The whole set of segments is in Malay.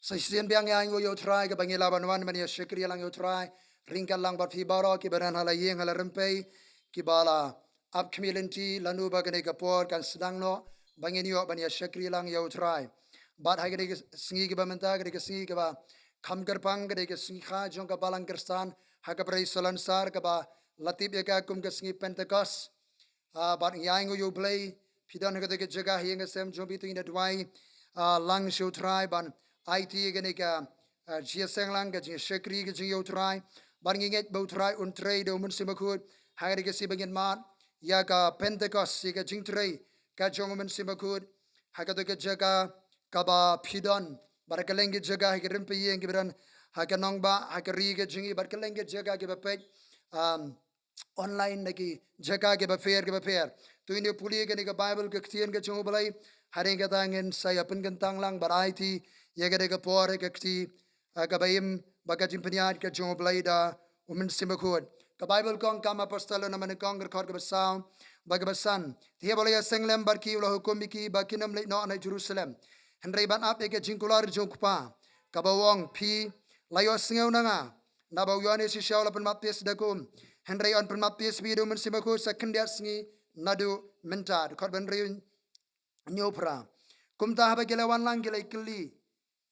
Sesian biang yang U Trai ke bangi laban wan mani Josekiel lang U Trai ringkan lang bat fi baro ki baran hala ïing hala rympei ki bala up community lanu bagane kapor kan sedang no bangi niyo bani Josekiel lang U Trai bat hai ke sngi ke mynta ke sngi ke ba kham kyrpang ke sngi kha jong ke Balang Kristan ha ke prai solansar ke ba latip ya kum ke sngi Pentecost bat yang U Blei pidan ke jaga ïing ke sem jom bitu ina duwai lang U Trai ban IT gani ka jiaseng lang ka jing shekri ka jing U Trai ban nginget U Trai U Trai do Mynsiem Bakhuid hari ka si bagin mat ya ka Pentecost si ka jing trai ka jong Mynsiem Bakhuid ha ka to ka jaga kaba pidon bar ka lengge jaga ka rympei ïing ki beran ha ka nong ba ha ka ri ka jing bar ka lengge jaga ki ba pek online naki jaga ki ba fair tu ini puli ka ni ka Bible ka ktien ka jong U Blei hari ka tangin saya pen gentang lang bar IT ya gade ka por ka kti ka baim baga jimpaniat ka jong U Blei da Mynsiem Bakhuid ka Bible kong kama apostolo na man kong record ka basaw baga basan tiya boleh senglem barki ulah hukum ki bakinam le no na Jerusalem henry ban ap ka jingkular jong kupa ka bawong pi layo sngeu nanga na baw yone si shaula pen maptis da kum henry on pen maptis bi do Mynsiem Bakhuid sekendia sngi nadu mynta ka ban reun nyopra kumta haba gelawan lang gelai kli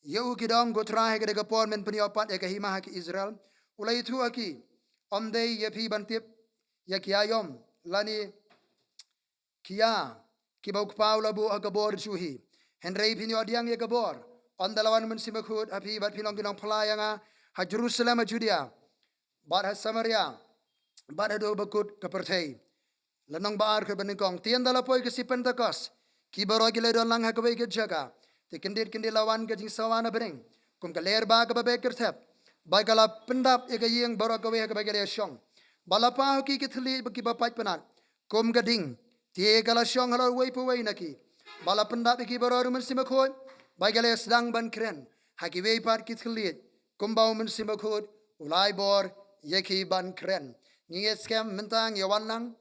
Yau kidong go try ke de por men peniopat ya ke himah ke Israel ulai tu aki omdei ya pi bantip ya kiayom lani kia kibau paula bu agabor suhi henrei pinio diang ya gabor on dalawan Mynsiem Bakhuid api bat pinong kinong pelayanga ha Jerusalem Judea bat ha Samaria bat do bakut ke pyrthei lanong baar ke beningkong tian dalapoi ke si Pentecost kibaro gile don lang ha ke jaga te kendir lawan ke jing sawana bering kum ka ler ba ka ba kerthep ba kala pendap e ka ïing baro ka we ka ba gele shong bala pa ki thli ki ba pai panat kum ka ding te kala shong halo we pu we naki bala pendap ki baro Mynsiem Bakhuid ba gele sedang ban kren ha ki we pat ki thli kum ba Mynsiem Bakhuid ulai bor ye ki ban kren ni skhem mentang ya wanang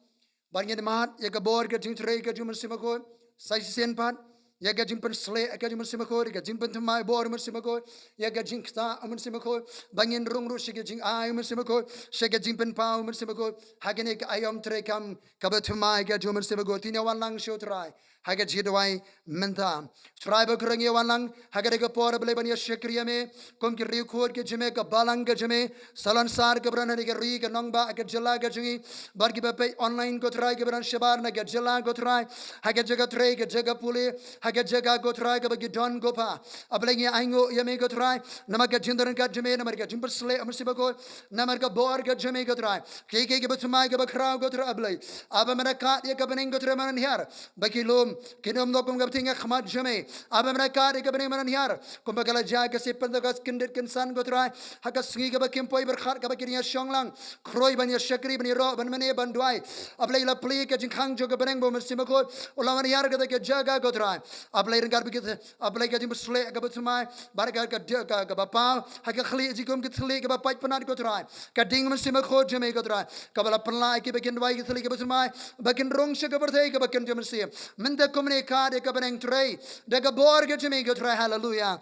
ban ngi mat ye ka bor ka jing trei ka Mynsiem Bakhuid sai sen pat ya ga jing pen sle ka Mynsiem Bakhuid ga jing pen thmai bor Mynsiem Bakhuid ya ga jing kta Mynsiem Bakhuid bangin rung ru shi ga jing ai Mynsiem Bakhuid she ga jing pen pau Mynsiem Bakhuid ha ga ne ka ayom tre kam ka ba thmai ga Mynsiem Bakhuid tin wan lang sho trai ha ga ji duwai mynta trai ba krang ye wan lang ha ga por ble ban ya shekriya me kom ki ri khod ke jime ka Balang ga jime salansar ka bran ne ga ri ga nong ba ga jala ga jingi bar ki ba pe online ko trai ga bran shabar na ga jala go trai ha ga jaga tre ga jaga puli haga jaga go try ka bagi don go pa ablengi aingo yame go try namaga jindaran ka jame namarga jimpar sle Mynsiem Bakhuid namarga bor ka jame go try ke batmai ka bakra go try ablai aba mena ka ya ka bening go try manan hiar baki lum kinom no kum ka tinga khmat jame aba mena ka ya ka bening manan hiar kum bagala ja ka se Pentecost kindet kinsan go try haga sngi ka bakim poi berkhat ka bakiriya shonglang kroi ban ya shakri ban ro ban mene ban duai ablai la pli ka jingkhang jo ka beneng bo Mynsiem Bakhuid ulawan hiar ka jaga go try ablai rengar bikit ablai ka jim sle ka batmai barga ka bapa ha ka khli jikom ki thli ka bapai panat ko trai ka ding Mynsiem Bakhuid jame ko trai ka bala panlai ki bakin dwai ki thli ka batmai bakin rong she ka pyrthei ka bakin jam Mynsiem mende komne ka de ka beneng trai de ka bor ka jame ko trai hallelujah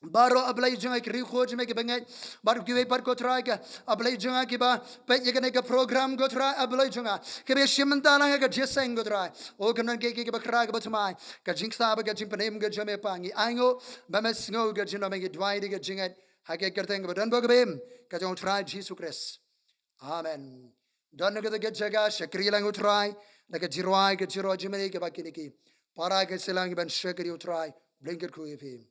baro ablai junga ki khoj me ki bengai bar ki we par ko trai ka ablai junga ki ba pe ye ka program go trai ablai junga ke be shimanta lang ka jeseng go trai o kanan ke ba khra ka batmai ka jingsa ba ka jimpenem ga jame pangi aingo ba mes ngo ga jino me ki dwai de ga jingat ha ke kerteng ba dan bo ka bem ka U Trai Jisu Christ amen don ga ga jaga shakri lang U Trai na ka jirwai ka jiro jime ke ba ki ki para ke selang ban shakri U Trai blinker ku epi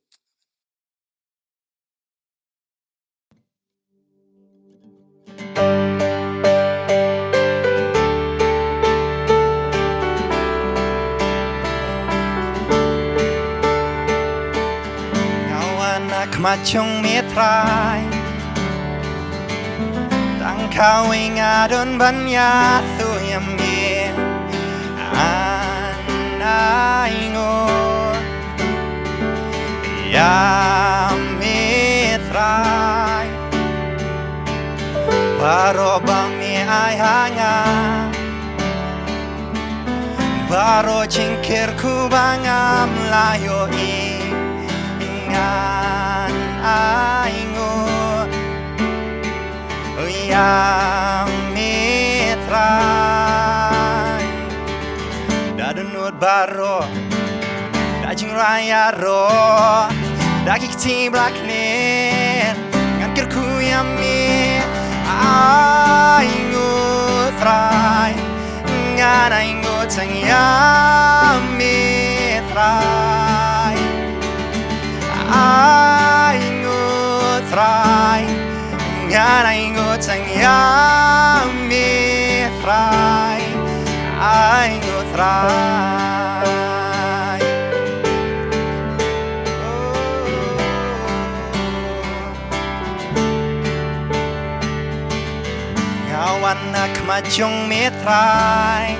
Machong mitrai tang kau ingadon banya tuyam ye anaingo ya mitrai baro bami ai hanga baro cingkir ku bangam layo ingan mitrai da dunut baro da jingraya ro da kikti blakner ngan kerku yami aingu trai ngan aingu yami trai aingu trai ngan aingu yami trai aingu trai ngawan nak majong mitrai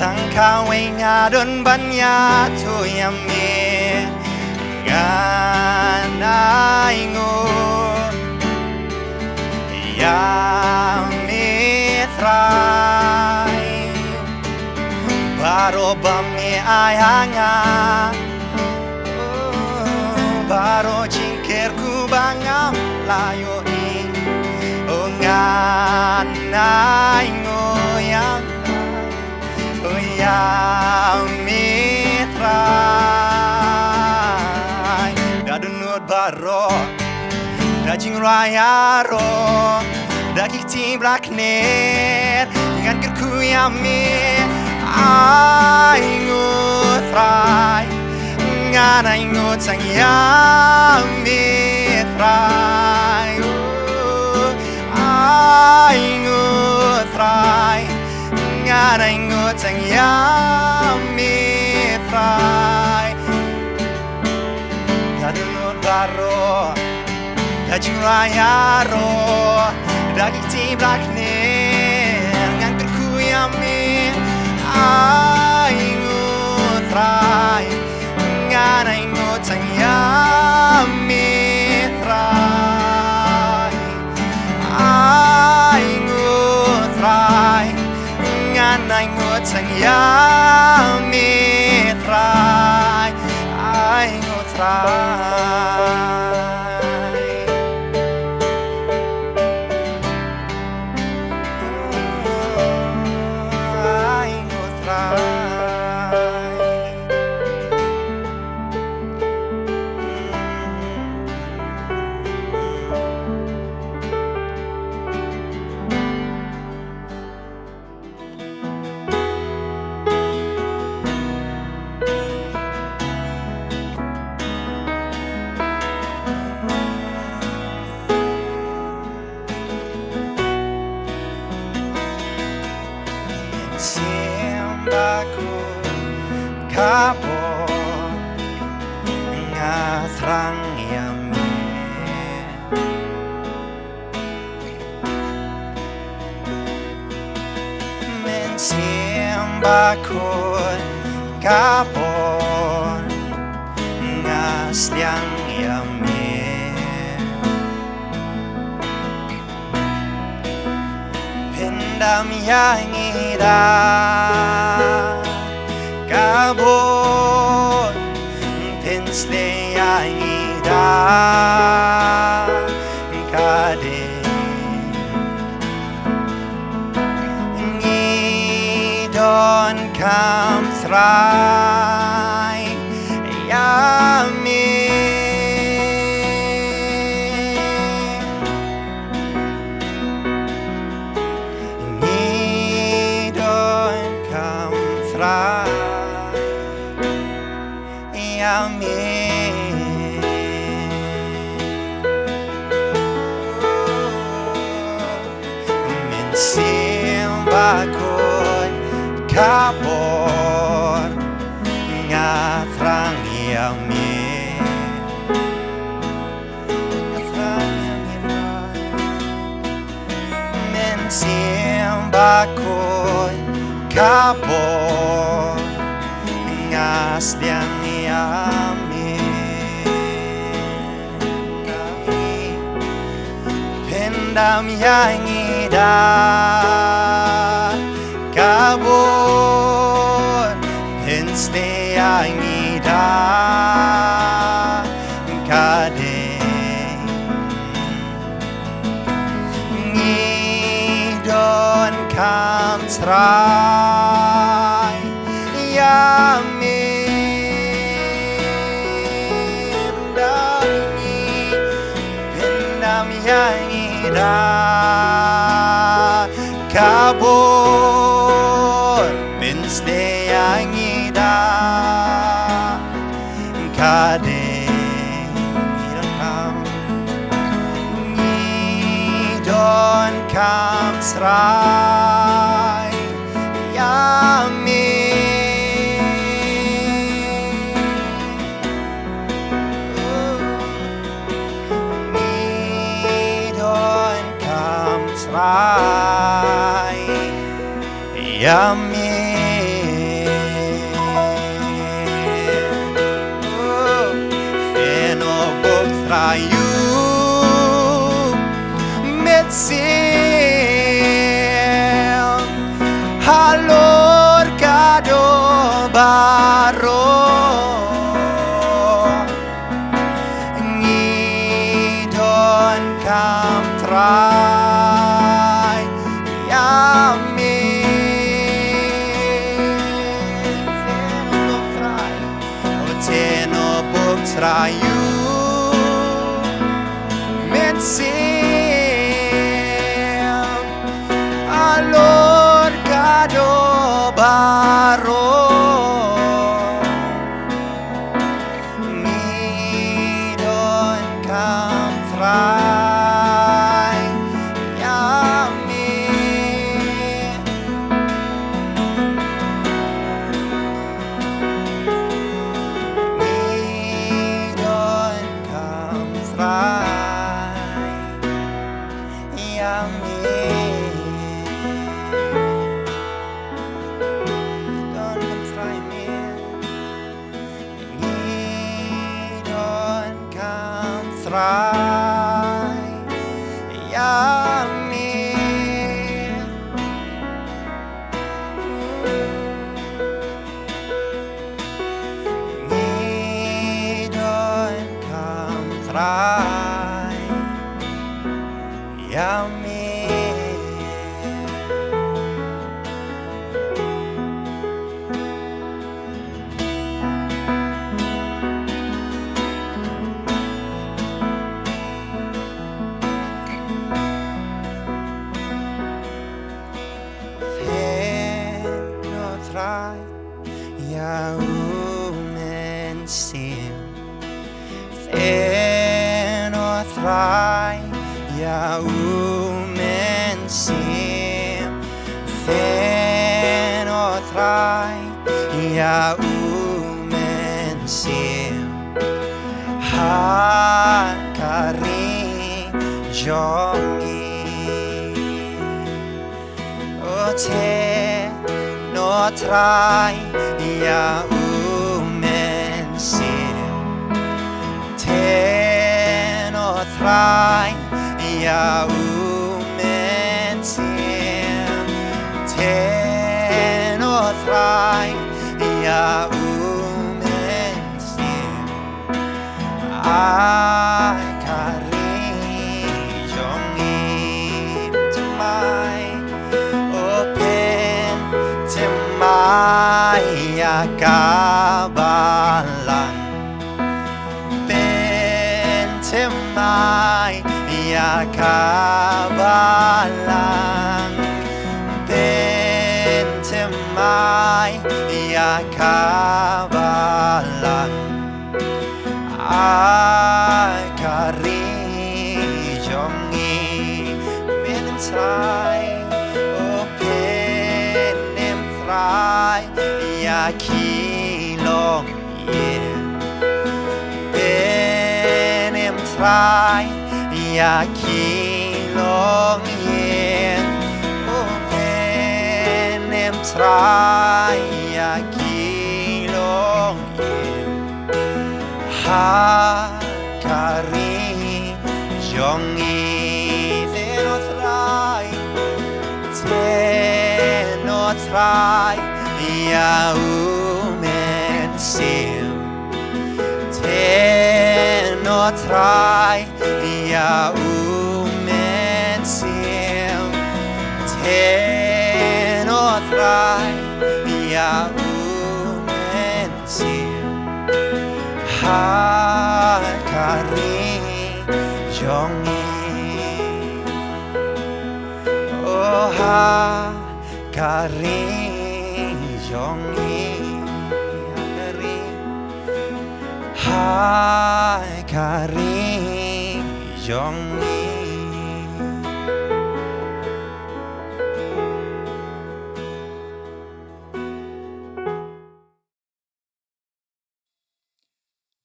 Sangkawe ngadon banya tu yami nganaingu yami trai baro bami ayanga baro jingkirku bangam layo i nganaingu yang yami trai da dunut baro da jingraya ro da kikti blakner ngan kerku yami aingu trai ngan aingu yami trai aingu trai ngan aingu yami trai da dunut baro da jingraya ro da kikti blakner ngan kerku yami aingu trai ngan aingu yami trai aingu trai ngan aingu yami trai aingu trai Mynsiem Bakhuid kaba ngathrang yami Mynsiem Bakhuid kaba ngasliang yami pendam yangida kabon pensle yangida kade ngidon kam srai yami Mynsiem Bakhuid kabor ngathrang yami Mynsiem Bakhuid kabor ngasliang yami pendam yangida kabor pensle yangida kade yangida kabor pinsle yangida kade kham don kam srai yami don kam srai yami feno bok trayu Mynsiem halor kado baro ngidon kam trai yami teno bok trayu Mynsiem alor kado baro ngidon kam trai yami ngidon kam trai yami don kam trai min ngidon kam trai yami ngidon kam trai yami feno trai Mynsiem feno trai Mynsiem feno trai Mynsiem hakari jongi ote no trai Mynsiem teno trai Mynsiem teno trai Mynsiem akari jongi tumai open temai akabalan pentemai akabalang pentemai akabalang akari jongi menem trai openem trai yakilong penem trai yakilong openem trai yakilong hakari jongi teno trai Mynsiem teno trai Mynsiem teno trai Mynsiem hakari jongi karing yongi karing hai karing yongi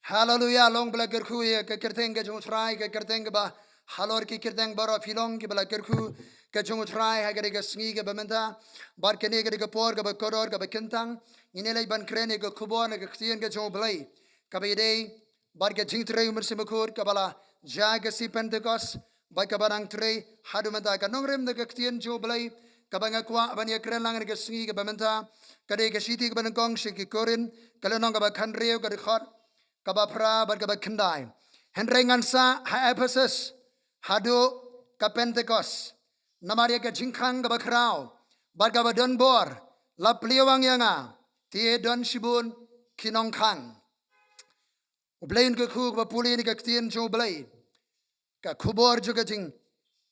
Hallelujah, long bela kerkhu ke kerteng ke U Trai ke kerteng ke ba halor ke kerteng baro filong ke bela kerkhu ke U Trai ha ke sngi ke bamenta bar ke ne ke por ke ba koror ke ba kentang ine lai ban krene ke khubon ke ktien ke U Blei ke ba dei bar ke jing tre Mynsiem Bakhuid ke bala ja ke si Pentecost ba ke barang tre hadu menta ke nongrem de ke ktien U Blei ke ba ngakwa ban ye kren lang ke sngi ke bamenta ke de ke siti ke ban kong shi ke korin ke le nong ke ba khanreu ke khot kaba pra bar kaba kendai henrengan sa ha Ephesus hado ka Pentecost namaria ka jingkhang kaba krau bar kaba don bor la pliwang yanga tie don shibun kinong khang U Blei ke khu ba puli ni ka tien U Blei ka khubor juga jing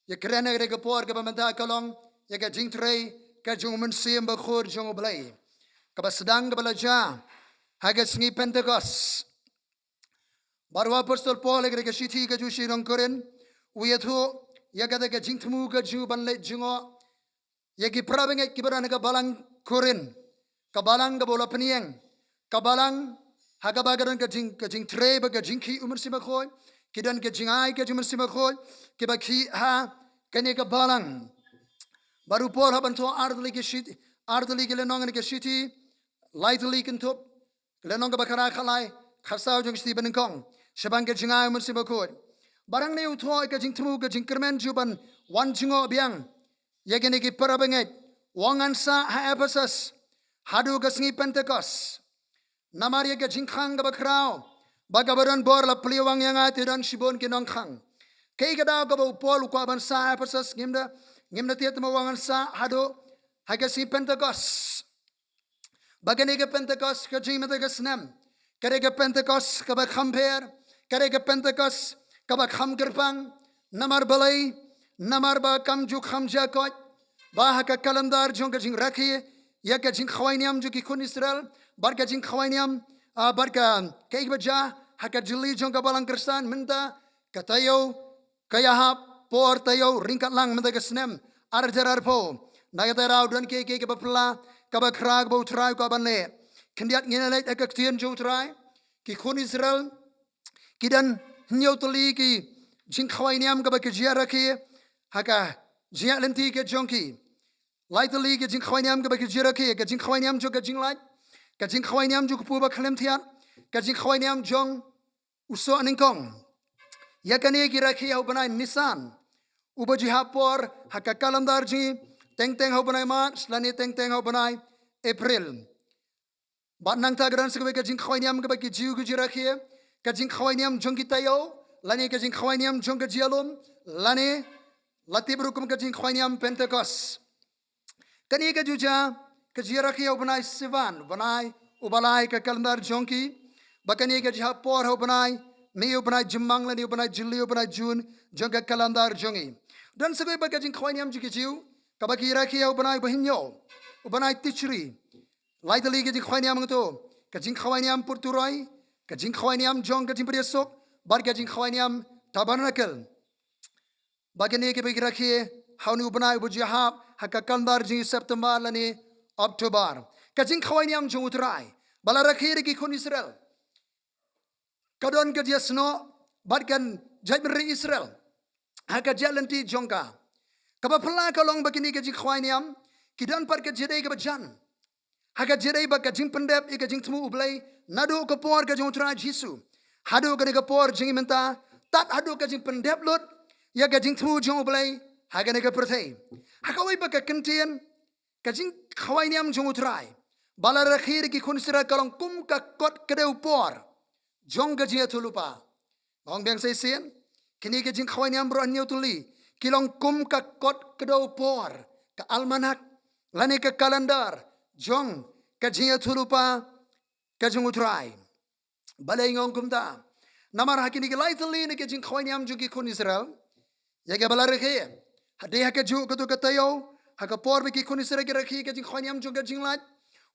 ye krene ke por ka menta kalong ye ka jing trei ka Mynsiem Bakhuid U Blei kaba sedang ka balaja haga sngi Pentecost baru Apostol Paul ke siti ke jusi rong koren uyathu ya kata ke jingtmu ke ju banle jungo ya ki prabenge ki barana ke balang koren ke balang ke bola penieng ke balang haga bagaran ke jing tre ba ke jingki Mynsiem Bakhuid ki dan ke jingai ke Mynsiem Bakhuid ke ba ki ha kene ke balang baru Paul haban to ardli ke siti ardli ke lenong ke siti lightly kentup lenong ke bakara khalai khasau jong sti benengkong sebang ke jingai Mynsiem Bakhuid barang ne utho ke jingtmu ke kyrmen juban wan jingo biang ye gene ki parabenget wangan sa ha Ephesus hadu ke sngi Pentecost namaria ke jingkhang ke bakrau bagabaran bor la pliwang yang ati dan shibon ke nongkhang kei kada ke ba Paul ko ban sa Ephesus ngimda tiat mo wangan sa hadu ha ke sngi Pentecost bagane ke Pentecost ke jingmihpat ke snem kare ke Pentecost ke ba khamper kare ke Pentecost ke ba kham kyrpang namar balai namar ba kam ju kham jakot ba ka kalendar jong ke jing rakhi ya ke jing khwainiam ju ki kun Israel bar ke jing khwainiam bar ka ke baja ha ka jili jong ke balang kristan mynta katayo kaya por tayo ringkat lang menta ke snem arjar po nagata raw don ke ba pla ka ba krag ba U Trai ka ban le kendiat ngene ek ktien U Trai ki kun Israel ki dan nyotli ki jing khwainiam ka ba ke jiara ki haka jia lenti ke jonki lightly ke jing khwainiam ka ba ke jiara ki ke jing khwainiam jo ke jing light ke jing khwainiam jo pu ba khlem thiat ke jing khwainiam jong uso aningkong ya kane ki rakhi au banai nisan ubaji hapor haka kalendar ji teng au banai March lani teng au banai April bat nang ta gran sekbe ke jing khwainiam ke ba ke jiu ke jirakhi ke jing khwainiam jong ki tayo lani ke jing khwainiam jong ke jialum lani latibrukum ke jing khwainiam Pentecost kani ke juja ke jirakhi au banai sivan banai ubalai ke kalendar jongki bakani ke jha por au banai me au banai jimang lani au banai juli au banai jun jong ke kalendar jongi dan sekbe ba ke jing khwainiam ji ke jiu ka ba ki rakhi au banai bahinyo au banai tichri lightly ke jing khwainiam to ke jing khwainiam purturai ke jing khwainiam jong ke jing priesok bar ke jing khwainiam tabernacle bagani ke bagi rakhi haunu banai bu jihab haka kalendar jing September lani Oktober ke jing khwainiam jong U Trai bala rakhi ki kun Israel kadon ke jesno bar kan jadmeri Israel haka jalanti jongka kaba pala kalong bagini ke jing khwainiam kidan par ke jedai ke bajan haka jedai ba ke jing pendep ke jing tmu U Blei nadu ke por ke U Trai Jisu hadu ke por jing menta tat hadu ke jing pendep lut ya ke jing tmu jong U Blei haka ne ke pyrthei haka wai ba ke kentien ke jing khwainiam jong U Trai bala rakhir ki kun sira kalong kum ka kot ke deu por jong ke jing thulupa ngong beng sai sien kini ke jing khwainiam bro anyo tuli kilong kum ka kot ke deu por ke almanak lani ke kalendar jong ke jing thulupa ke jong U Trai balai ngong kumta namar hakini ke lightly ne ke jing khwainiam jong ki kun Israel ya ke bala rakhe hade ha ke ju ke to ke tayo hakapor bagi kunisera geraki ke jing khonyam jong ke jing lat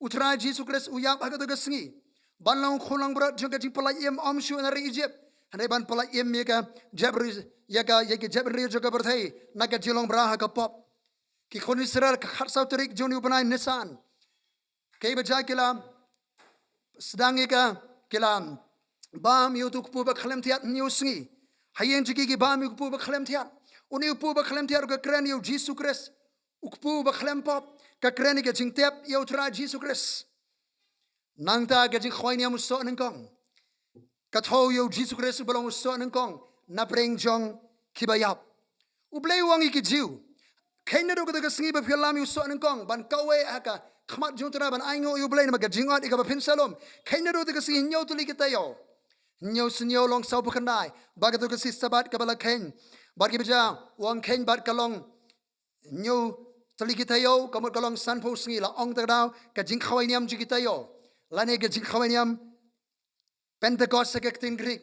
U Trai Jisu Christ uyap haga to sngi Balang kholang berat jong ke jing pelayem omshu nari Egypt hanai ban pelayem ya ka jabri ya ka jabri jong ke pyrthei naga jilong bra hakapop ki kunisera khatsau terik jong U Blei nisan kei baca kila sedang ika kila bam yutuk pu ba khlem tiat new sngi hayen jiki ki bam yutuk pu ba khlem tiat uni pu ba khlem tiat ka kren U Jisu Christ ukpu ba khlem pop ka kren ke jing tep U Trai Jisu Christ nangta ke jing khoi niam so nengkong ka tho U Jisu Christ belong so nengkong na preng jong kibayap U Blei wangi ki jiu kaina do ka sngi ba philam U so nengkong ban kawe aka khmat jong tra ban aingo U Blei na ka jingot ika ba phin salom kaina do ka sngi nyau tuli kita yo nyau snyo long sau pa khandai ba ka to ka si sabat ka bala khen bar ki bija wang khen bat kalong nyau tuli kita yo kamot kalong sanphew sngi la ong ta daw ka jing khawai niam ji kita yo lane ka jing khawai niam Pentecost Bakyrpang Greek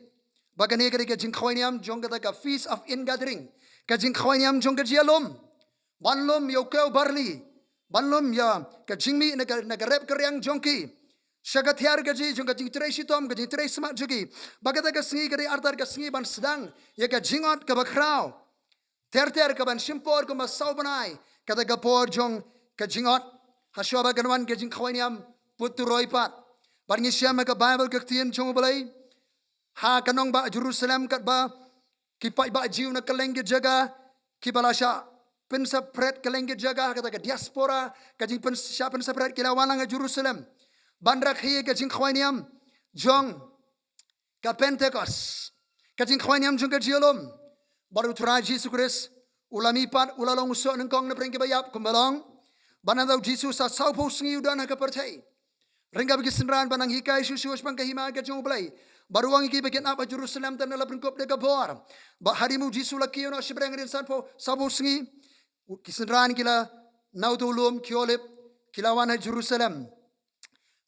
bagane ka jing khawai niam jong ka feast of ingathering ka jing khawai niam jong ka jialom banlom yo keu barli banlom ya ka jingmi na ka rep karyang jongki shagathyar ka ji jong ka jing trai sitom ka jing trai sma jugi bagata ka sngi ka artar ka sngi ban sedang ya ka jingot ka bakrau ter ka ban simpor ka masau banai kata ka por jong ka jingot haswa ganwan ka jing khawaniam puturoi pat ban ngisiam ka Bible ka tien jong Blei ha kanong ba Jerusalem kat ba ki pai ba jiu na kaleng ke jaga ki balasha pensa pret kaleng ke jaga kata ka diaspora ka jing pensa pret kila walang Jerusalem bandra khiye ka jing khawaniam jong ka Pentecost ka jing khawaniam jong ka jiolom baru Trai Jisu Christ ulami pat ulalong so nengkong na preng ke bayap kumbalong banadau Jisu sa saupo sngi udan ka pyrthei ringga bagi synran banang hikai susu pang kahima ka jong Blei baru wangi ki bagian apa Jerusalem tan la prengkop de ka bor ba harimu Jisu laki ono sebreng rin sanpo saupo sngi ki synran kila nautulum kiolip kila wana Jerusalem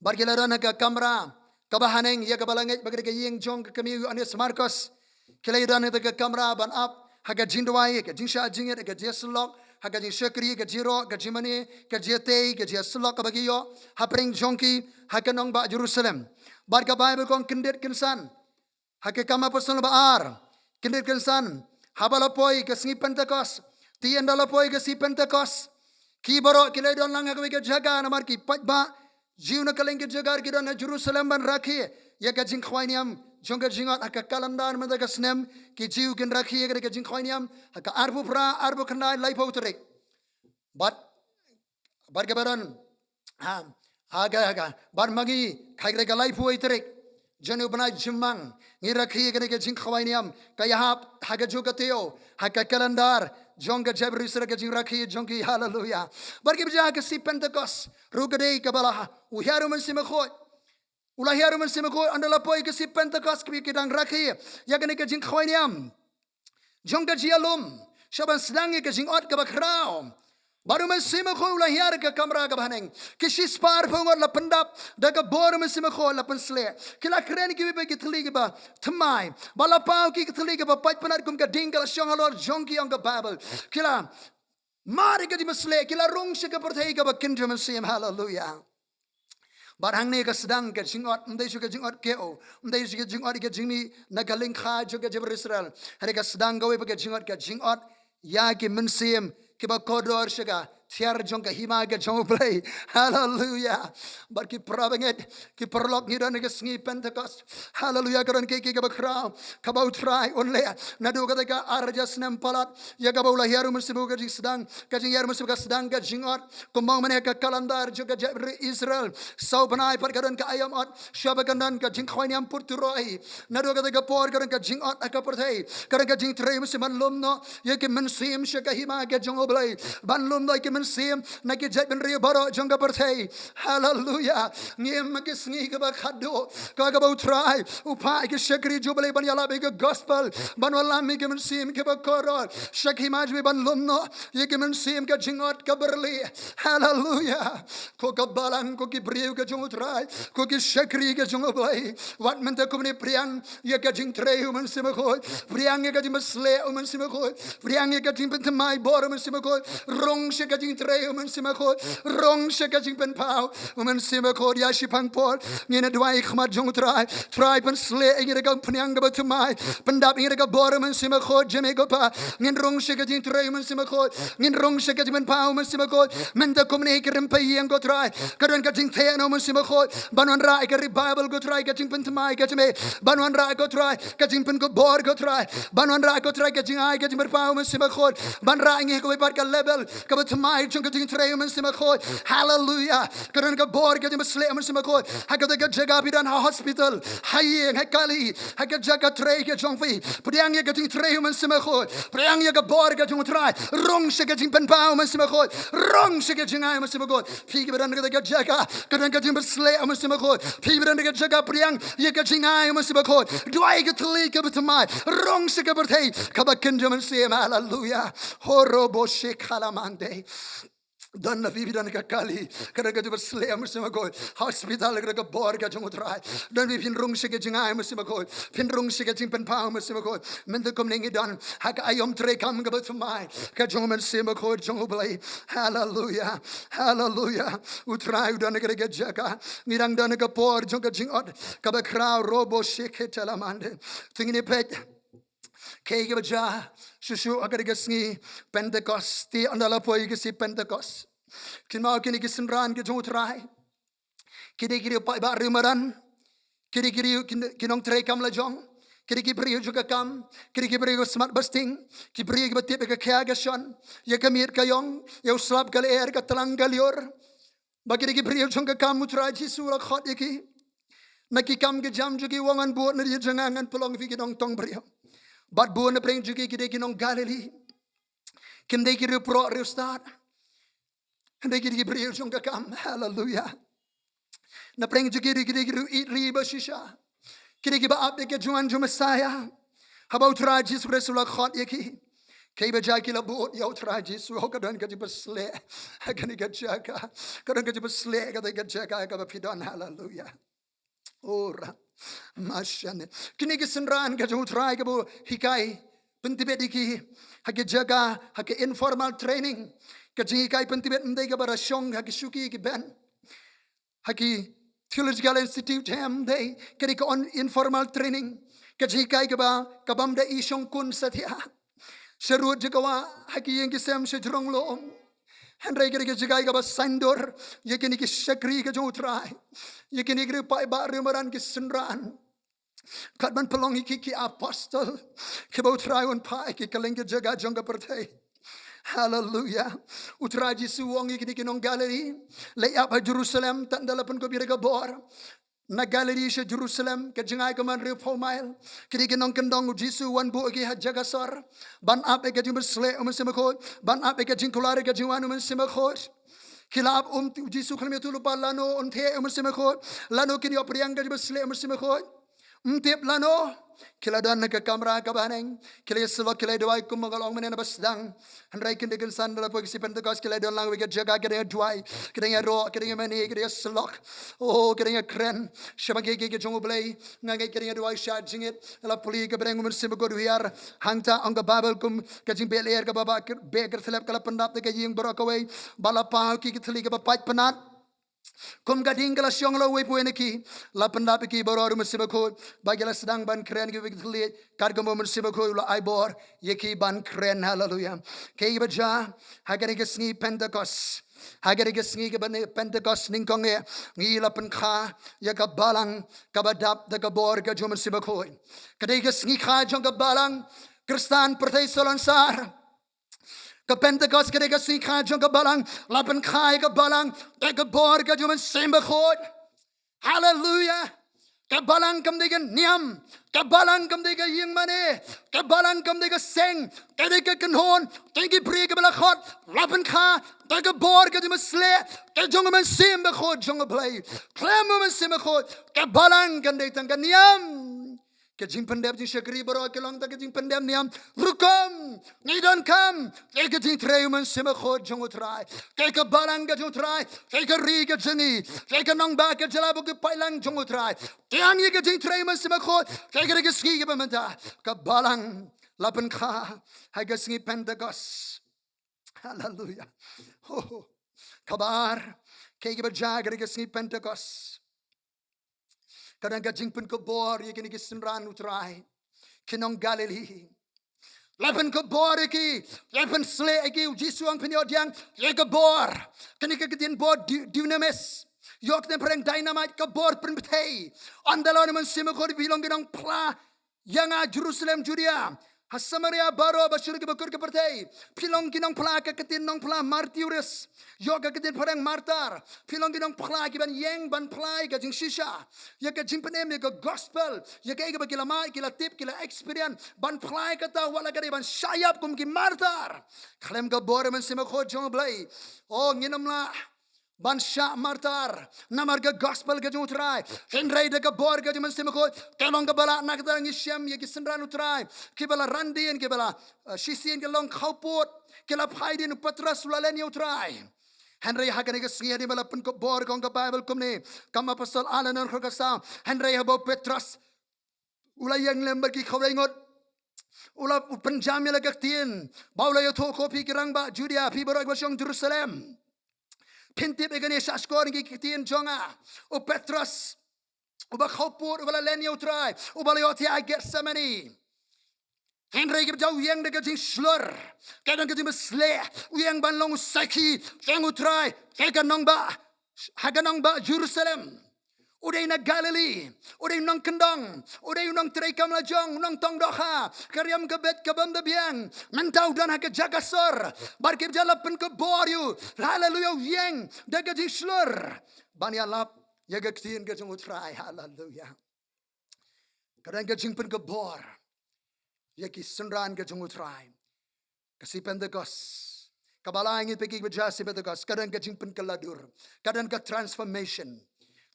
bar kila ran ka kamra kaba haneng ya ka balanget bagi ka ïing jong ka kami anes Marcos kila ran ka kamra ban up haga jing duwai ka jing sha jing ka jeslok haga jing shakri ka jiro ka jimani ka jete ka jeslok ka bagi yo ha pring jongki haga nong ba Jerusalem bar ka Bible kong kendet kensan haga kama personal ba ar kendet kensan habala poi ka sngi Pentecost tien dala poi ka si Pentecost ki baro kilai don lang ka jaga na mar ki patba jiu na kaleng ka jaga ki don Jerusalem ban rakhi ya ka jing khwainiam jong ka jingot aka kalandar man ka snem ki jiu kin rakhi ka jing khwainiam aka arbu pra arbu khandai laipo trek but bar ka baron haga bar magi khai ka laipo trek janu banai jimang ngi rakhi ka jing khwainiam ka yahap haga jugateo haka kalandar jong ka jabri sra ka jing rakhi jong ki hallelujah bar ki bija ka si Pentecost rugade ka bala uhiaru Mynsiem Bakhuid Ulahiaru Mynsiem Bakhuid andala poi ke si Pentecost ki kidang rakhi ya gane ke jing khawaniam jong ka jialum shaban sedang ke jing ot ka bakrau baru Mynsiem Bakhuid ulahiar ka kamra ka haneng ke si spar phongot la pendap da ka bor Mynsiem Bakhuid la pensle kila kren ki be ki thli ba thamai bala pau ki thli ba pat panat kum ka ding ka shong alor jong ki ang ka Bible kila mari ka di mesle kila rong se ka pyrthei ka ba kynti Mynsiem hallelujah barang ne ka sedang ka jingot ndai su ka jingot keo ndai su ka jingot ka jingmi na ka lingkha jo ka jabr Israel hari ka sedang gawe ka jingot ya ki Mynsiem ki ba kodor shega tiar jong ka hima ka jong Blei hallelujah bar ki prabanget ki perlok ni dan ka sngi Pentecost hallelujah karon ke ka bakra ka ba utrai onle na do ka arja snem palat ya ka ba ulah yaru Mynsiem ka jing sedang ka jing yar Mynsiem ka sedang ka jingot kumang mane ka kalandar jo ka jabr Israel sau banai par karon ka ayam ot shabakandan ka jing khwaniam purturoi na do ka por karon ka jing ot ka pyrthei karon ka jing trei Mynsiem lom no ya ki Mynsiem ka hima ka jong Blei ban lom no ki Mynsiem na ki jat ben rio baro jong ka pyrthei hallelujah ngem ki sngi ka ba khado ka ba utrai upai ki shakri jo Blei ban yala be ka gospel ban wala mi ki Mynsiem ka ba koror shakhi maj be ban lom no ye ki Mynsiem ka jingot ka berli hallelujah ko ka balang ko ki brio ka jong utrai ko ki shakri ka jong Blei wat menta ko ni priang ye ka jing trei Mynsiem Bakhuid priang ye ka jing mesle Mynsiem Bakhuid priang ye ka jing pentamai bor Mynsiem Bakhuid rong she ka jing jing tray Mynsiem Bakhuid rong shaka jing pen pau Mynsiem Bakhuid yashi pang pol ngina duwai khmat jong trai pen sle ngina ga pnyang ga batumai pendap ngina ga bor Mynsiem Bakhuid jeme go pa ngin rong shaka jing tray Mynsiem Bakhuid ngin rong shaka jing pen pau Mynsiem Bakhuid mynta komne ke rympei go trai kadon ka jing the no Mynsiem Bakhuid banwan ra ka Bible go trai ka jing pen tmai ka jeme banwan ra go trai ka jing pen go bor go trai banwan ra go trai ka jing ai ka jing pen pau Mynsiem Bakhuid ban ra ngi ko pat ka level ka batmai jong ka jing tray Mynsiem Bakhuid hallelujah kadon ka bor ka jing sle Mynsiem Bakhuid ha ka jaga bidan hospital ïing kali ha ka jaga tray ka jong fi priang ka jing tray Mynsiem Bakhuid priang ka bor ka jong trai rong se ka jing pen pau Mynsiem Bakhuid rong se ka jing ai Mynsiem Bakhuid fi ka bidan ka jaga kadon ka jing sle Mynsiem Bakhuid fi bidan ka jaga priang ka jing ai Mynsiem Bakhuid duai ka tli ka batmai rong se ka pyrthei ka bakin Mynsiem hallelujah horobo shekalamande dan na bibidan ka kali kada ka sle Mynsiem Bakhuid hospital kada ka bor ka jong trai dan bi pin rong se ka jing ai Mynsiem Bakhuid pin rong se ka jing pen pau Mynsiem Bakhuid men kom ning dan ha ka ayom tre kam ka batmai ka jong Mynsiem Bakhuid jong U Blei hallelujah hallelujah U Trai dan ka jaga mirang dan ka por jong ka jing ot ka ba krau robo sheketalamande tingini pet kaya baca susu agar kesni Pentecost ti andala poi kesi Pentecost kinau kini synran ke U Trai kiri pai ba rimaran kiri kinong tray kam la jong kiri juga kam kiri smart busting kiri batip ke kaya gason ya kamir kayong ya uslap kali air ka telang galior bagi kiri jong ke kam U Trai Jisu la khot yaki nakikam ke jam jugi wangan buat nari jangangan pelong fi kinong tong brio But buon na preng jugi kide kinong Galilee. Kim de kiri pro reustat. De kiri brio jong kakam. Hallelujah. Na preng jugi kide kiri riba shisha. Kide kiba up de juan ju Messiah. Haba U Trai Jisu Kristu la khot yaki. Kay ba jaki la buot ya U Trai Jisu ho kadon ka jibasle. Kani ka jaka. Kadon ka jibasle ka de jaka ka pidon hallelujah. Ora Masyane. Kini synran ka U Trai ka bu hikai pentibet iki hake jaga hake informal training ka hikai pentibet ndai ka bara shong hake shuki ki ben hake theological institute ham dai kini ka on informal training ka hikai ka ba kabam da ishong kun satya serut jakawa hake yang kisem sejrong lo Henry kiri jagai ka ba sandor yakini ki sakri ka U Trai yakini kiri pai ba rimaran ki synran Katman pelong iki apostol ke U Trai on pai ki kaleng ke jaga jong ka pyrthei hallelujah U Trai Jisu wong iki kinong Galilee lay up Jerusalem tandalapan ko bira ka bor na Galilee sa Jerusalem ke jengai ka man ripo mile kini kinong kendong Jisu wan bu ki jaga sor ban up ke jing sle Mynsiem Bakhuid ban up ke jing kulare ke jingwan Mynsiem Bakhuid kilap Jisu khalmi tu lupa lano on the Mynsiem Bakhuid lano kini opriang ke sle Mynsiem Bakhuid Mtip lano kila dan ke kamra ka haneng kila selo kila duwai kum magalong menen basdang handrai kin degen san la pagi si Pentecost kila don lang we get jaga kila duwai kila ro kila meni kila selok oh kila kren shabage ke jong U Blei ngai kila duwai sha jingit la puli ke breng Mynsiem Bakhuid wiar hangta ang ka babel kum ke jing beler ka baba be ker selap kala pendap ke ying borokawai bala pa ki thli ke pat penat Kum gading kala siong lo we pueneki la pendap ki boror Mynsiem Bakhuid bagala sedang ban keren ki wikli karga Mynsiem Bakhuid la aibor yeki ban keren hallelujah kay baja hagari gesni Pentecost hagari gesni ke ban Pentecost ningkong e ngi la pynkhah ya ka Balang ka badap da ka bor ka Mynsiem Bakhuid kadai gesni kha jong ka Balang Kristan pyrthei solansar Ka Pentecost kaya ka sikha jong ka Balang lapan khai ka Balang ka bor ka Mynsiem Bakhuid hallelujah ka Balang kam de ka niam ka Balang kam de ka ïing mane ka Balang kam de ka seng ka de ka kanhon ka ki pri ka bala khot lapan kha ka bor ka sle ka jong Mynsiem Bakhuid jong U Blei klem Mynsiem Bakhuid ka Balang kam de ka niam Ke jing pendem jing syakri baro ke long ta ke jing pendem niam rukom ni don kam ke jing tray Mynsiem Bakhuid jong U Trai ke Balang ke U Trai ke ri ke jingi ke nong ba ke jala bu ke pailang jong U Trai tiang ye ke jing tray Mynsiem Bakhuid ke ski ke bamenta ke Balang lapan kha ha ke singi Pentecost Hallelujah. Oh, kabar kay gibajaga ga sngi Pentecost. Kadang ka jingpun ko bor ye kini synran U Trai kinong Galilee. Lapan ko bor ki, lapan sle ki Jisu ang piniodyan ye ka bor. Kini ka kitin bor dunamis. Yok na parang dynamite ka bor pyrthei. Andalo naman Mynsiem bilong ginong pla yanga Jerusalem Judea. Hasamaria baro basur ke bakur ke pyrthei. Pilong ginong pla ka kitin nong pla martyrs. Yok ka kitin parang martar. Pilong ginong pla ki ban yeng ban pla ka jing shisha. Ya ka jing penem ka gospel. Ya ka iga kila mai kila tip kila experience ban pla ka ta wala ka ban sayap kum ki martar. Kalem ka bor Mynsiem Bakhuid U Blei. Oh nginam la ban sya martar namar ga gospel ga U Trai henrei de ga bor ga Mynsiem Bakhuid kalong ga bala nak ta ngisem ye ki synran U Trai ki bala randien ki bala shisien ga long khawpot ki la phaidin patras ulalen U Trai henrei hakan ga sngi di bala pun ko bor kong ga bible kumni kam apostol alanan khurka sa henrei habo petras ulayang lembar ki khawrengot ula penjamil ga tien baula yo tho kopi kirang ba Judea pi borag basyong Jerusalem Kynti begini saskor ngi kitin jonga o Petrus o ba khopur o ba len U Trai o ba yoti I get so many Henry gib jau yang de jing slur kadang ke jing sle yang ban long saki jeng U Trai haganong ba Jerusalem Uday na Galilee, uday nang kendang, uday nang terekam lajong, nang tong doha, karyam kebet kabam dabiang, mentau dan hak jagasor, barkib jalapan ke boryu, hallelujah yang, daga jislur, bani alap, yaga ktiin ke jeng U Trai, hallelujah. Kadang ke jing pen ke bor, yaki synran ke jeng U Trai, kasi Pentecost, kabalang ipikik bejasi Pentecost, kadang ke jing pen ke ladur, kadang ke transformation.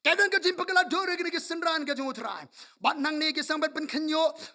Kadang ka jimpa kala dore gini synran ka jung U Trai. Bat nang ni kisang ban pynkhih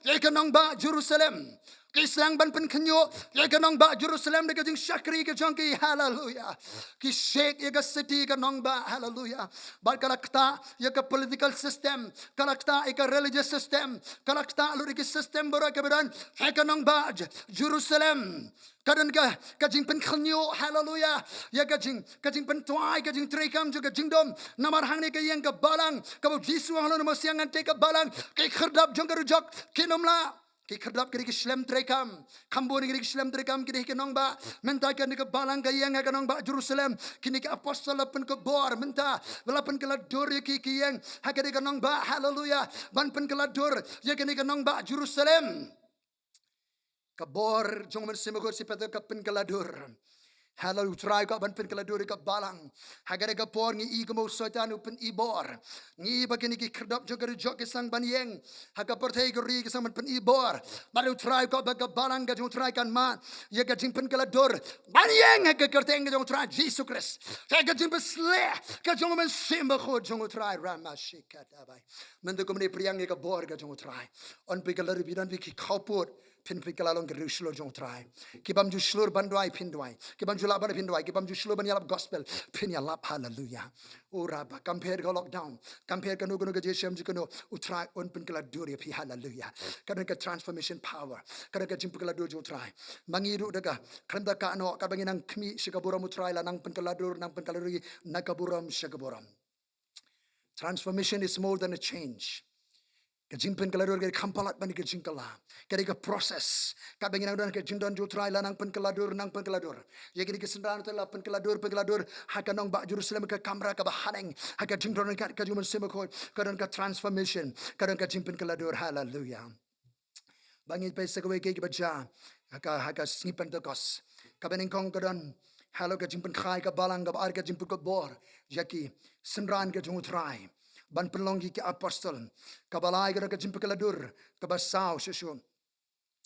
ye ka nong ba Jerusalem. Kisang ban pynkhih ye ka nong ba Jerusalem de ka jing shakri ka jong ki hallelujah. Ki shake ye ka city ka nong ba hallelujah. Bat kala kta ye ka political system, kala kta ye ka religious system, kala kta lu ki system bora ka bedan ye ka nong ba Jerusalem. Kadang ka jing pynkhih hallelujah. Ya ka jing pentuai ka jing trekam juga jing dom namar hang ni ka yang ka Balang ka Jisu ang lo mas yang ante ka Balang ka khardap jong ka rujak kinomla ka khardap ka slem trekam Khambun ka slem trekam ki ka nong ba menta ka ni ka Balang ka yang ka nong ba Jerusalem kini ka apostol pen ka bor menta walapan ka lador ki yang ha ka nong ba hallelujah ban pen ka lador ya ka ni ka nong ba Jerusalem kabor jong Mynsiem Bakhuid si pete ka pen ka lador Hallelujah. Try ka ban pen kaladur ka Balang. Hagare ka por ngi igmo sotan upen ibor. Ngi bagini ki krdap jogar jok sang banyeng. Haga pyrthei ka ri sang pen ibor. Baru try ka ba Balang ka jong try kan ma. Ye ka jing pen kaladur. Banyeng haga kerteng ka jong try Jisu Christ. Haga jing besle ka jong Mynsiem Bakhuid jong try ramashika dabai. Mende ko mne priang ka bor ka jong try. On pe kaladur bidan bi ki khopot. Pin kalalong geruslor jong try. Kibam ju slur bandwai pindwai. Kibam ju laban pindwai. Kibam ju slur ban yalap gospel. Pin yalap hallelujah. Ora ba compare ka lockdown. Compare ka nugo nugo jesem ju kano U Trai on pin kaladur pi hallelujah. Kadang ka transformation power. Kadang ka jim kaladur jong try. Mangiru daga kanda ka ano ka banginang kmi shikaburam U Trai la nang pin kaladur nang pin kaladur nakaburam shikaburam. Transformation is more than a change. Kajimpen kaladur kaya kampalat bani kajingkala. Kaya ka process. Kabangin ang doon kaya jindon U Trai la nang penkaladur nang penkaladur. Ya kaya kesendaan tu la penkaladur hakanong ba Jerusalem ka kamra ka haneng. Haka jindon ka Mynsiem Bakhuid kadang ka transformation. Kadang ka jimpen kaladur hallelujah. Bangit pa sa kaway kaya baja haka sngi Pentecost. Kabaning kong kadang halo ka jimpen khai ka Balang ka baar ka jimpen ka bor. Yaki synran ka U Trai. Ban penlonggi ke apostol kabalai ka jimpa kaladur kabasau sesu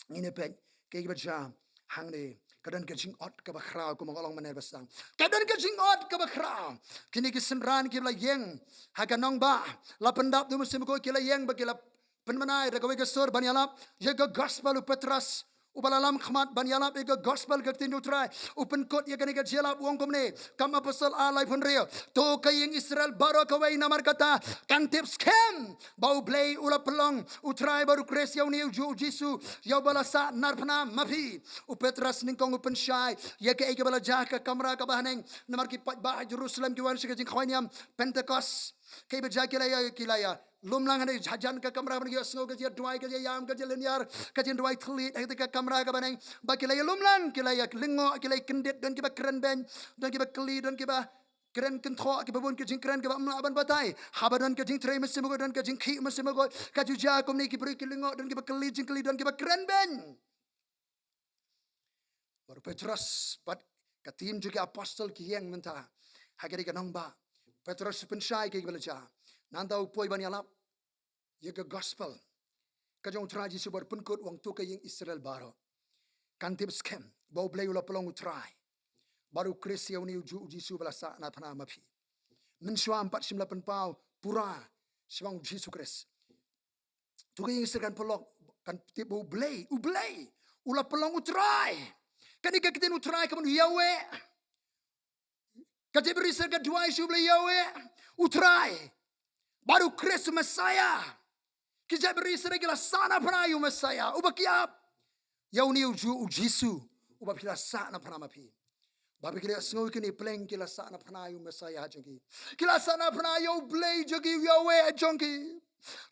ini pek ke baca hang ni kadan ka jing ot ka bakrau ko mangolong maner basang kadan ka jing ot ka bakrau kini ki synran ki la yeng hakanong ba la pendap tu Mynsiem Bakhuid ki la yeng ba ki la penmanai da ka we ka sur ban yalap ye ka gospel Petrus Ubalalam khmat banyalap ega gospel ke tin U Trai upen kot ya kani ke jelap wong komne kam apostol alai pun rio to kayeng Israel baro kawai namar kata kan tip skhem bau blei ula pelong U Trai baru kres yau ni U Jisu yau balasa narpana mapi upetras ningkong upen syai ya ke ega bala jah ke kamra ka haneng namar ki bah Jerusalem ki wan sikajing khwaniam Pentecost kay bajak kilaya Umlong hane hajan ka kamra ban yosno ka duwai ka yam ka linear ka duwai thlit ka kamra ka baneng ba kilaya Umlong kilaya lingo kilaya kendit don ki ba keren ben don ki ba kli don ki ba keren kentho ki ba bon ki jing keren ka ba mla ban batai habadon ka jing tre mesim ko don ka jing khi mesim ko ka juja kom ni ki bri ki lingo don ki ba kli jing kli don ki ba keren ben baru Petrus pat ka tim juga apostol ki yang menta hagari ka nong ba Petrus pensyai ki belaja nanta upoi ban yalap ye ke gospel ka jong Trai Jisu bar penkut wang tu ka yeng Israel baro kan tip skhem bau blei ula pelong U Trai baru Kristiau ni U Jisu balasa na pana mapi Mynsiem 4:8 pau pura sebang Jisu Kris tu ka yeng Israel pelok kan tip U Blei ula pelong U Trai kan ika kitin U Trai ka yawe ka jebri ser ka duwai U Blei yawe U Trai baru Kristus Messiah. Kita beri serigala sana penayu Messiah. Ubakiap. Yau ni U Jisu. Ubapila sana penamapi. Babi kila sengoy kini pleng kila sana penayu Messiah jogi. Kila sana penayu Blei jogi yawe jogi.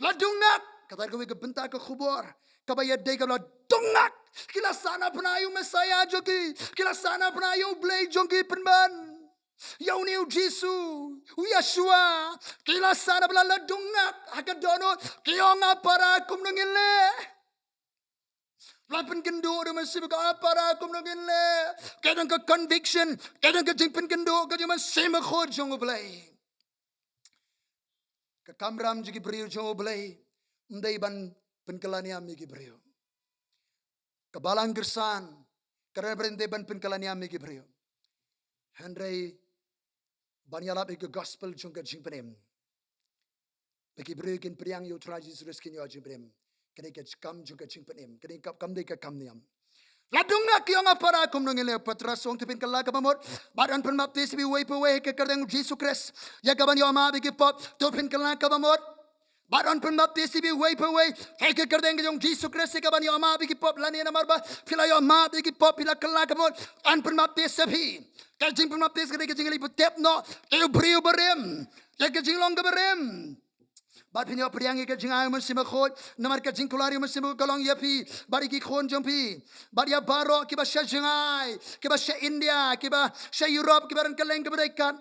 La dungak. Kata kau ke bentak ke kubur. Kabaya day kabla dungak. Kila sana penayu Messiah jogi. Kila sana penayu Blei jogi penban. Yau ni U Jisu, U Yeshua, kila sana belala dungak, hakadono, kiyonga para kum nangile. Lapan kendo de masih ka para kum nangile. Kadang ka conviction, kadang ka jingpen kendo, kadang Mynsiem Bakhuid jong U Blei. Ka kamram jigi beriu jong U Blei, ndai ban penkelaniam jigi beriu. Ka Balang gersan, karena berhenti ban penkelaniam jigi beriu. Handrai banyalap ke gospel jong ka jingpenem. Bagi berikin priang U Trai Jisu reskin yo jingpenem. Kene ke kam jong ka jingpenem. Kene kam de ka kam niam. Ladunga kiyong apara kum nangile Petrus ong tipin kala ka mamot. Badan pen baptis bi way pe ke kardeng Jisu Kris. Ya ka ban yo ma bi pop topin kala ka mamot. Badan pen baptis bi way pe ke kardeng jong Jisu Kris ka ban yo ma bi pop lani na marba. Pila yo ma bi pop pila kala ka mamot. An pen baptis bi. Kajing pen baptis ka jing li tep no. Ke brio berem. Ya ke jing long ka berem. Bad pinyo priangi ke jing ayo Mynsiem Bakhuid namar ke jing kulari Mynsiem kalong yapi bari ki khon jompi bari ya baro ki ba sha jingai ki ba sha India ki ba sha Europe ki ba ran keleng ke berikan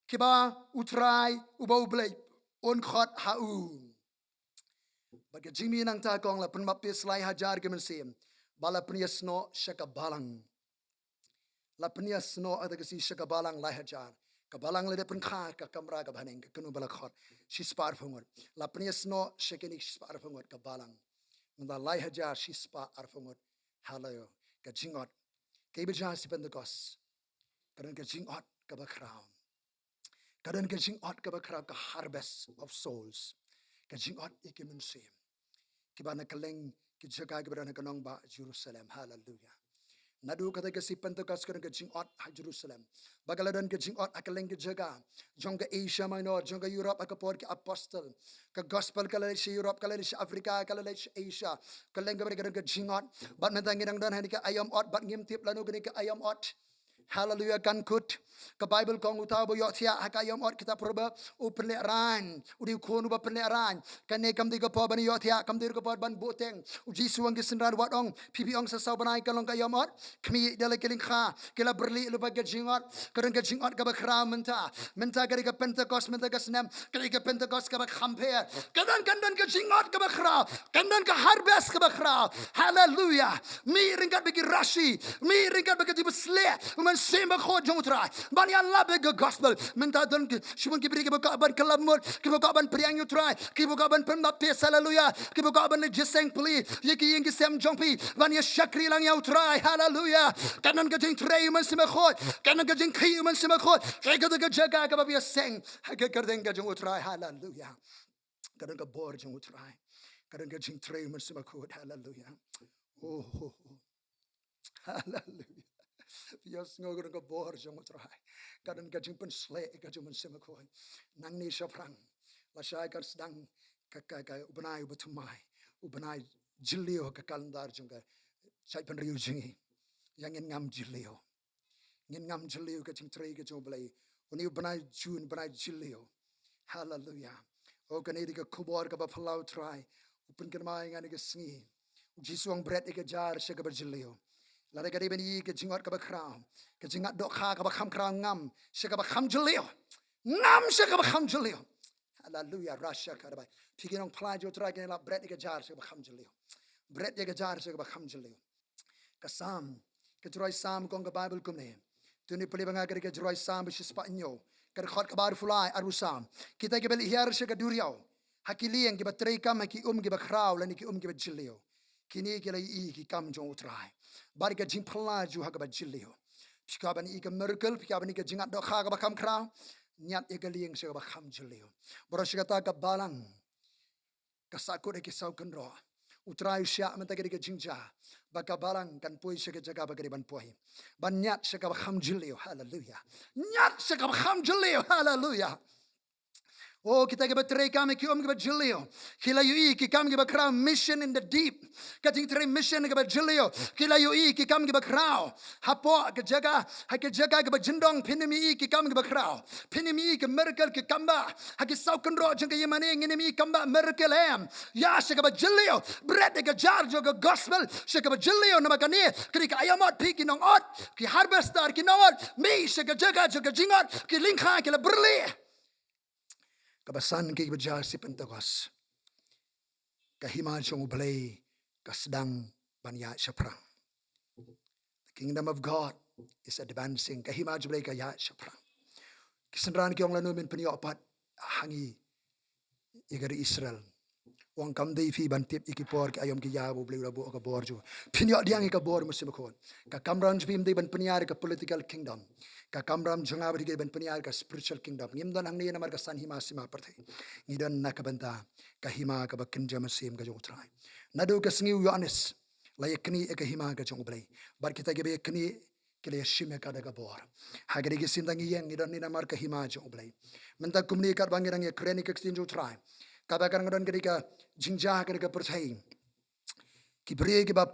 ki ba U Trai U Blei on khot hau bagi jing mi nang ta kong la pen baptis lai hajar ke Mynsiem bala peniasno shaka Balang la peniasno ada ke si shaka Balang lai hajar ka Balang le de pynkhah ka kamra ka haneng ka kunu bala khot si spar phungot la peniasno shakeni spar phungot ka Balang manda lai hajar si spar phungot halayo ka jingot ke bija si Pentecost kadan ka jingot ka ba crown kadan ka jingot ka ba crown ka harvest of souls ka jingot ke Mynsiem ki ba na kaleng ki jaga ki ba na kanong ba Jerusalem hallelujah. Nadu kata ke si Pentecost kan ke jingot ha Jerusalem. Bagaladan ke jingot akaleng ke jaga. Jong ke Asia Minor, jong ke Europe akapor ke apostle. Ke gospel kala si Europe, kala si Afrika, kala si Asia. Kaleng ke mereka ke jingot. Bat mentang ngidang dan ke ayam ot, bat ngimtip lanu ke ayam ot. Hallelujah kan kut. Ke Bible kong utabo yo tia hakayam ot kita proba upenle ran. Udi kon uba penle ran. Kane kam di ko ban yo tia kam di ko ban boteng. Uji suang ke synran wat ong pipi ong sasau banai kalong kayam ot. Kmi dala kylingkhah kila berli lu bagi jingot. Kadang ke jingot ka bakra menta. Menta kari ke Pentecost menta ke snem. Kari ke Pentecost ka bakhamper. Kadang ke jingot ka bakra. Kadang ke harvest ka bakra. Hallelujah. Mi ringkat bagi rashi. Mi ringkat bagi dibesle. Mynsiem Bakhuid jong U Trai. Bani Allah bagi gospel. Minta don ke shumun ki beri ke buka ban kelamut. Ki buka ban priang U Trai. Ki buka ban penbaptis hallelujah. Ki buka ban jeseng peli. Ye ki yeng ki sem jongpi. Bani syakri lang U Trai hallelujah. Kanan ke jing tray Mynsiem Bakhuid. Kanan ke jing khi Mynsiem Bakhuid. Kaya ke jaga ke babi seng. Ke kerdeng ke jong U Trai hallelujah. Kanan ke bor jong U Trai. Kanan ke jing tray Mynsiem Bakhuid hallelujah. Oh. Hallelujah. Yes, no good go bor jong try. Kadang kajing pen slek kajing Mynsiem Bakhuid. Nang ni syaprang. Lasai kan sedang kakai ubenai betumai. Ubenai jilio ke kalendar jong ka. Sai pen riu jingi. Yang ngam jilio. Ngam jilio kajing tray kajing Blei. Uni ubenai June ubenai jilio. Hallelujah. O kanedi ka kubor ka bapalau try. Upen kenmai ngani ka sngi. Jisuang bread ika jar sya ka bajilio. Lari kadi bani ke jingot ka bakrau, ke jingat dokha ka bakham krau ngam, sya ka bakham jelio, ngam sya ka bakham jelio. Hallelujah, rasya ka dabai. Pikinong pelajo try kena bread ika jar sya ka bakham jelio, bread ika jar sya ka bakham jelio. Kasam, ke jurai sam kong ka Bible kumne. Tuni puli banga kadi ke jurai sam bisispa inyo, kadi khot ka bar fulai arusam. Kita ke beli hiar sya ka duriau, hakilieng ki batrei kam ki ki bakrau lani ki ki bajilio. Kini kila ki kam jong utrai. Bari ka jing pelaju ha ka bajilio. Pika bani ka miracle, pika bani ka jingat dokha ka bakam krau. Nyat ka lieng sa ka bakam jilio. Boro kata ka balang. Ka sakut ki sau kenro. Utrai sya menta ka jingja. Baka balang kan pui sa ka jaga ba ban pui. Ban nyat sa ka bakam jilio. Hallelujah. Nyat sa ka bakam jilio. Hallelujah. Oh, kita ke baterai kami ki ke bajilio. Kila yui ki kami ke bakrau mission in the deep. Kating teri mission ke bajilio. Kila yui ki kami ke bakrau. Hapo ke jaga ke bajindong pinimi ki kami ke bakrau. Pinimi ke miracle ke kamba. Haki saukan ro jeng ke yemane nginimi kamba miracle em. Ya se ke bajilio. Bread ke jar jo ke gospel se ke bajilio nama kani. Kini ke ayamot pi ki nong ot ki harvester ki nongot mi se ke jaga jo ke jingot ki lingkhoi ki le berli. Kabasan ke bajar si Pentecost. Kahima jong U Blei kasdang banya syaprang. The kingdom of God is advancing. Kahima jong Blei kaya syaprang. Kisenran ki ong lanu min penyopat hangi igari Israel. Wang kam dei fi bantip ikipor ki ayom ki yabu Blei rabu ka borjo. Pinyok diang ka bor Mynsiem Bakhuid. Ka kamran jbim dei ban penyar ka political kingdom. Ka kamram jonga bari ke ban penyar ka spiritual kingdom. Ngimdan hang ni namar ka san hima sima pyrthei. Ngidan nakabanta ka hima ka bakinja Mynsiem ka jong utrai. Nadu ka sngi Yohanes layakni ka hima ka jong U Blei. Bar kita ke be kni kile shime ka daga bor. Hagari ke sindang iyeng ngidan ni namar ka hima jong U Blei. Menta kumni kat bangirang ye kreni ka jong utrai. Kabakan ngadon ketika jingjah ketika pyrthei. Ki beri ke bab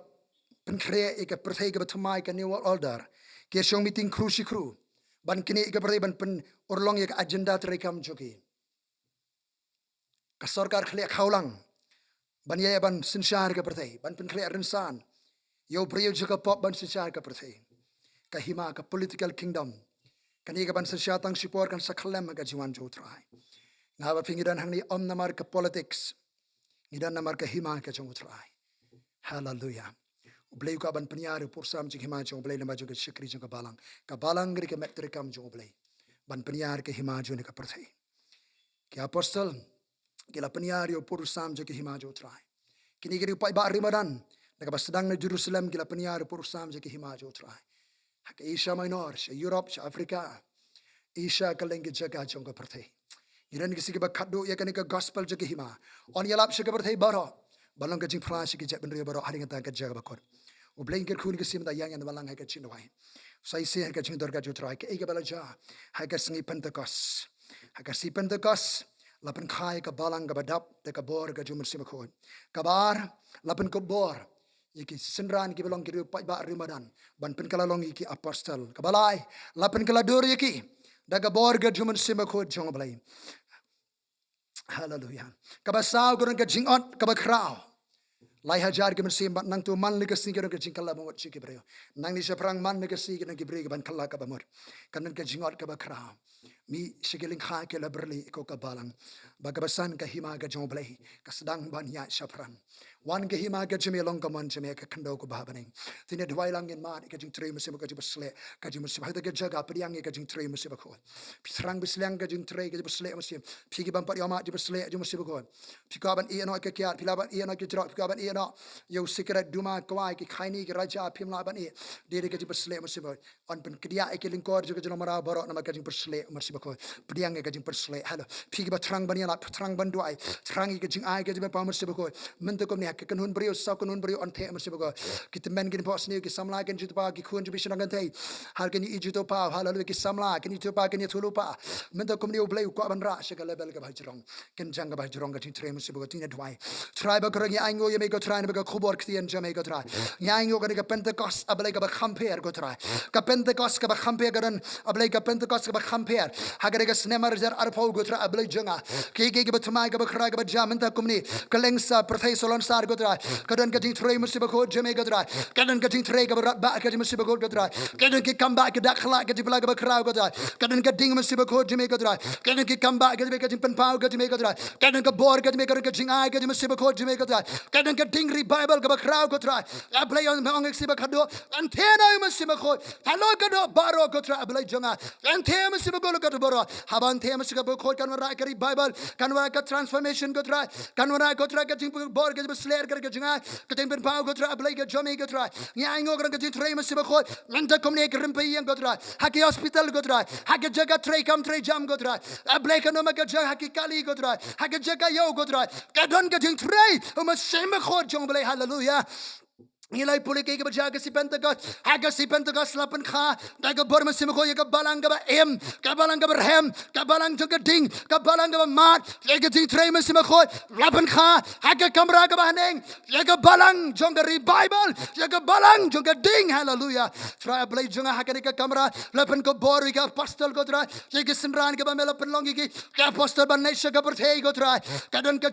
pynkhih ke pyrthei ke batumai ke new order. Ke syong meeting kru si kru. Ban kini ke pyrthei ban pen urlong ke agenda terekam joki. Ka sarkar khliak khaulang. Ban ye ban sinsyar ke pyrthei. Ban pynkhih rinsan. Yo beri juga pop ban sinsyar ke pyrthei. Ka hima ka political kingdom. Kani ke ban sinsyar tang sipor kan sakhlem ka jiwan jo utrai. Ngaba pingidan hang ni om namar ke politics. Ngidan namar ke hima ke jong utrai. Hallelujah. U Blei ka ban penyar pursam jing hima jong U Blei nama juga syikri jong ka balang. Ka balang gri ke metrekam jong U Blei. Ban penyar ke hima jong ka pyrthei. Ki apostle kila penyar yo pursam jong ke hima jong utrai. Kini gri upai ba rimadan. Daga ba sedang na Jerusalem kila penyar pursam jong ke hima jong utrai. Hak Asia Minor, Europe, Afrika. Asia kaleng ke jaga jong ka pyrthei. Iran kisi ke bakado ya kan ke gospel je ke hima. On yalap se ke pyrthei baro. Balang ke jing pras ke jek benri baro hari ngata ke jaga bakor. U Blei ke khun ke sim da yang balang ha ke chinwai. Sai se ke jing dorga jo trai ke e ke balaja. Ha ke sngi Pentecost. Ha ke si Pentecost lapen khai ke balang ke badap te ke bor ke Mynsiem Bakhuid. Kabar lapen ke bor. Iki synran ki belong ki pai ba rimadan. Ban pen kala long iki apostle. Kabalai lapen kala dor iki. Daga borga Mynsiem Bakhuid jong U Blei. Hallelujah. Kabasau kurang ke jingot kabakrau. Lai hajar ke Mynsiem bat nang tu man le ke sing ke jing kala bamot chiki breo. Nang ni seprang man le ke sing ke bre ke ban kala ka bamot. Kanan ke jingot kabakrau. Mi sigiling kha ke la berli ko ka balang. Bagabasan ka hima ke jong U Blei. Kasdang ban ya seprang. Wan ke hima ke jeme long ka man jeme ke kando ko bahabaning. Tine dwai lang in mat ke jing tre Mynsiem ka jibsle ka jing Mynsiem hada ke jaga priang ke jing tre Mynsiem Bakhuid. Pisrang bislang ke jing tre ke jibsle Mynsiem. Pigi ban pat yama jibsle Mynsiem Bakhuid. Pikaban e no ke kiat pilaban e no ke jro pikaban e no yo secret duma kwai ke khaini ke raja pimla ban e de ke jibsle Mynsiem Bakhuid. On pen kedia ke lingkor juga jeno mara borok nama ke jing bersle Mynsiem bakoi priang ke jing persle halo phi ba thrang bania la thrang ban duai thrang ke jing ai ke jing pa mersi bakoi menta kom ne ke kanun brio sa kanun brio on the mersi bakoi kit men kin pos ne ke samla ken jit pa ki khun ju bishan gan thei har ken i juto pa halo ke samla ken i to pa ken thulu pa menta kom ne U Blei ko ban ra se ke level ke bhajrong ken jang ke bhajrong ke jing tre mersi bakoi tin duai try ba krang ïing ye me ko try ne ba khobor khtien jame ko try ïing ke ne Pentecost ablei ke ba khamper ko try ka Pentecost ke ba khamper garan ablei ka Pentecost ke ba khamper hagare ke snemar jar arpau go try ablei janga ke ba thmai ke ba khra ke ba jam ta kumni kalengsa pyrthei solon sar go try kadan ke jing tre mersi bakoi jame ko try kadan ke jing tre ke ba ke mersi bakoi go try kadan ke kamba ke dakhla ke jibla ke ba khra go try kadan ke ding mersi bakoi jame ko try kadan ke kamba ke jing penpau ke jame ko try kadan ke bor ke jing ai ke mersi bakoi jame ko try kadan ke ding revival ke ba khra go try ablei on ong si ba khado antena mersi bakoi halo ke do baro go try ablei janga antena mersi bakoi go baro haban the mersi bakoi kan ra ke revival kan wa ke transformation go try kan wa go try ke jing bor ke slayer ke jing ai ke jing penpau go try ablei ke jame go try ïing ke jing tre mersi bakoi mynta kom ne ke rympei go try haki hospital go try haki jaga tre kam tre jam go try ablei ke no ma ke jaga haki kali go try haki jaga yo go try kadon ke jing tre Mynsiem Bakhuid U Blei hallelujah Nilai puli ke berjaga si Pentecost, haga si Pentecost la pynkhah, daga bor Mynsiem Bakhuid ke Balang ke em, ke Balang ke berhem, ke Balang jong ke ding, ke Balang ke mat, ke ding tre Mynsiem Bakhuid la pynkhah, haga kamra ke haneng, ke Balang jong ke revival, ke Balang jong ke ding hallelujah. Try Blei jong haga ke kamra, la pen ke bor ke apostle ko try, ke synran ke bamela penlongi ke Pastor Bantei ke pyrthei ko try, kadon ke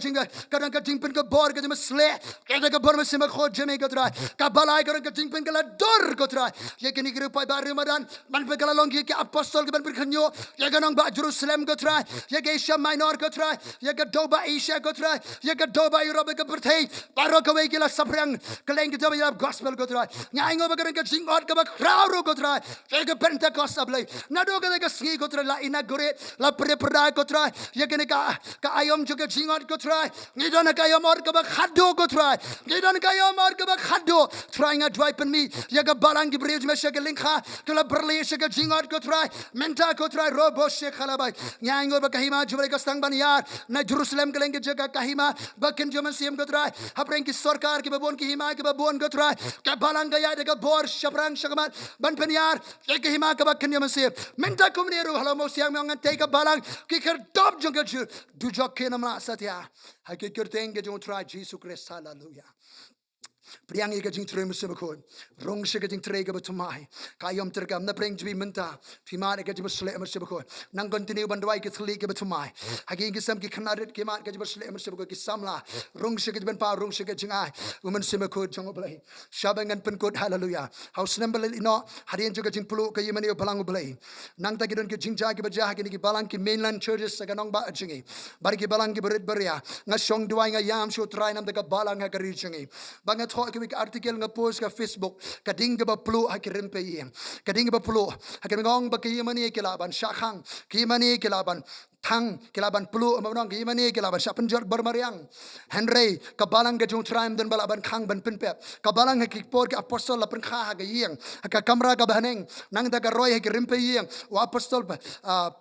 jing pen ke bor ke mesle, ke bor Mynsiem Bakhuid jame ko try. Kabalai karo ke jing pengala dor ko try ye kini gru pai bar Ramadan ban pengala longi ke apostol ke ban berkhnyo ye ganong ba Jerusalem ko try ye ke Asia Minor ko try ye ke doba Asia ko try ye ke doba Europe ke pyrthei baro ke we ke la saprang keleng ke doba gospel ko try ïing ba ke jing ot ke ba crowd ko try ye ke Pentecost ablei nado ke sngi ko try la inaugurate la prepara ko try ye ke ka ayom jo ke jing ot ko try ngidon ka ayom or ke ba khado ko try ngidon ka ayom or ke ba khado trying a drive in me yaga Balang ki bridge me shake linkha kala berli shake jingot ko try mynta ko try robo shake khalabai ïing ba kahima jubale ka stang ban yar na Jerusalem ke lenge jaga kahima bakin jo Mynsiem ko try hapreng ki sarkar ki babon ki hima ki babon ko try ka Balang ga ya de bor shaprang shakamat ban pen yar ke hima ka bakin jo Mynsiem mynta ko ne ru halo mo siang ngan te ka Balang ki kher dop jong ke du jok ke namla satya ha ke kyrteng ke jo try Jisu Christ hallelujah. Priang ke jing tre Mynsiem Bakhuid rong se ke jing tre ke batumai kayom terkam na preng jbi mynta phima ke jib sle Mynsiem Bakhuid nang continue bandwai ke thli ke batumai hagi ke sam ki khanarit ke mat ke jib sle Mynsiem Bakhuid ki samla rong se ke ben pa rong se ke jing ai Mynsiem Bakhuid U Blei shabangan penkut hallelujah haus nembel ino hadien juga jing pulu ke yemani Balang U Blei nang ta gidon ke jing ja ke bajah ke ki Balang ki mainland churches sa ganong ba jingi bari ki Balang ki berit beria ngasong duwai nga yam shu try nam ka Balang ha kari jingi bangat ke artikel nga post ka Facebook kading ba plu ha rympei kading ba plu ha ngong ba ki mani ke laban shakhang ki mani ke laban thang kilaban pulu amang ki mani kilaban shapen jor bermariang henry ka Balang ke jung traim dan balaban khang ban pinpep ka Balang ki por ke apostol la pynkhah ha ïing ka kamra ka haneng nang da ka roy ha rympei wa apostol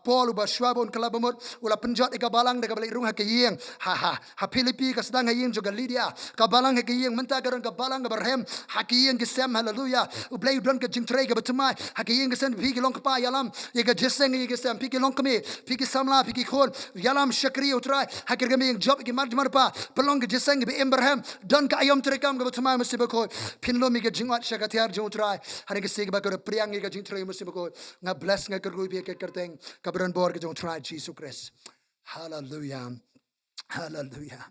Paul ba shwabon kalabamot ula penjot ka Balang da ka balik rung ha ïing ha Philippi ka sedang ïing juga Lydia ka Balang ha ïing menta ka Balang ka berhem ha ïing ke sem hallelujah U Blei don ka jing tre ka batumai ha ïing ke sen pi ki long pa yalam ye ka jeseng ye ke sem pi ki long kami pi ki samla ki khon yalam shakri utrai hakir kami job ki marjmar pa pelong ke jeseng be Abraham don ka ayom trekam ke batumai Mynsiem Bakhuid pinlo mi ke jingwat shakatiar jung utrai hari ke sig ba ko priang ke jing tre Mynsiem Bakhuid nga bless nga kergui be ke kerteng ka bron bor ke jung trai Jisu Christ hallelujah hallelujah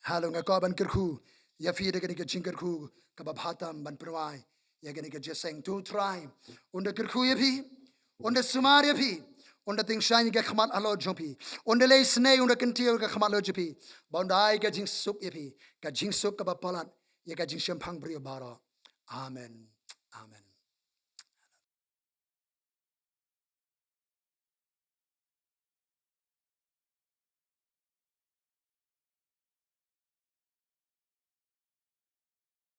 halo nga ko ban kerkhu ya fi de ke jing kerkhu ka ba bhatam ban prawai ya ke jeseng tu trai unda kerkhu ye phi unda sumar ye phi unda ting shine ke khamat alo jompi unda le snei unda kynti ke khamat lo jopi bondai ke jing sup ye phi ka jing sup ka ba palat ye ka jing shempang brio bara amen amen.